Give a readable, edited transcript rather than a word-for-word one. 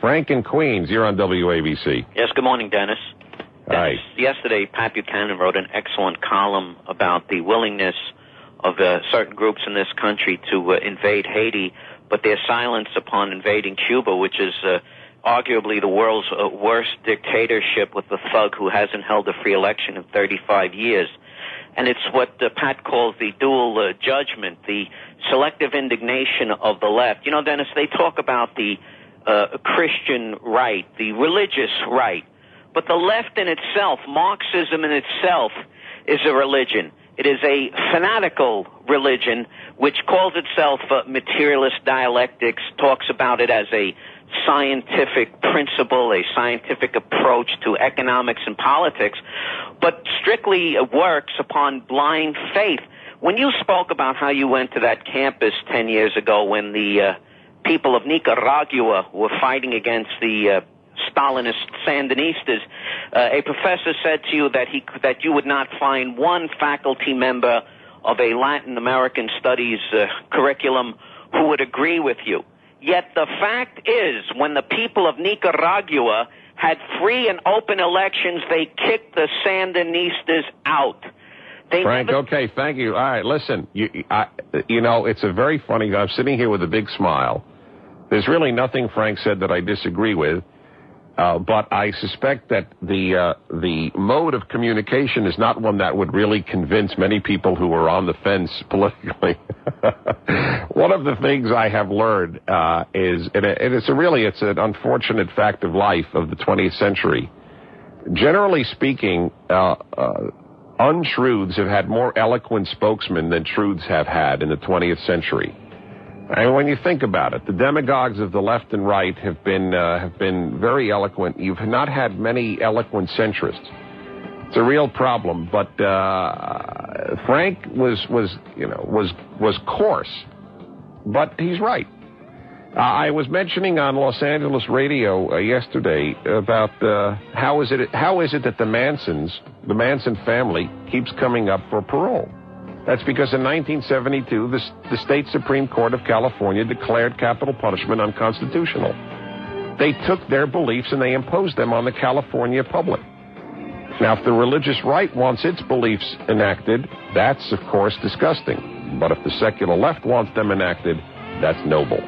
Frank in Queens, you're on WABC. Yes, good morning, Dennis. Hi. Yesterday, Pat Buchanan wrote an excellent column about the willingness of certain groups in this country to invade Haiti, but their silence upon invading Cuba, which is arguably the world's worst dictatorship with a thug who hasn't held a free election in 35 years. And it's what Pat calls the dual judgment, the selective indignation of the left. You know, Dennis, they talk about the Christian right, the religious right. But the left in itself, Marxism in itself, is a religion. It is a fanatical religion which calls itself materialist dialectics, talks about it as a scientific principle, a scientific approach to economics and politics, but strictly works upon blind faith. When you spoke about how you went to that campus 10 years ago when the people of Nicaragua were fighting against the Stalinist Sandinistas, a professor said to you that you would not find one faculty member of a Latin American studies curriculum who would agree with you. Yet the fact is, when the people of Nicaragua had free and open elections, they kicked the Sandinistas out. Frank, okay, thank you. All right, listen, you know, it's a very funny, I'm sitting here with a big smile. There's really nothing Frank said that I disagree with, but I suspect that the mode of communication is not one that would really convince many people who are on the fence politically. One of the things I have learned is, and it's an unfortunate fact of life of the 20th century. Generally speaking, untruths have had more eloquent spokesmen than truths have had in the 20th century. And when you think about it, the demagogues of the left and right have been very eloquent. You've not had many eloquent centrists. It's a real problem. But Frank was coarse, but he's right. I was mentioning on Los Angeles radio yesterday about how is it that the Manson family keeps coming up for parole. That's because in 1972, the state Supreme Court of California declared capital punishment unconstitutional. They took their beliefs and they imposed them on the California public. Now, if the religious right wants its beliefs enacted, that's, of course, disgusting. But if the secular left wants them enacted, that's noble.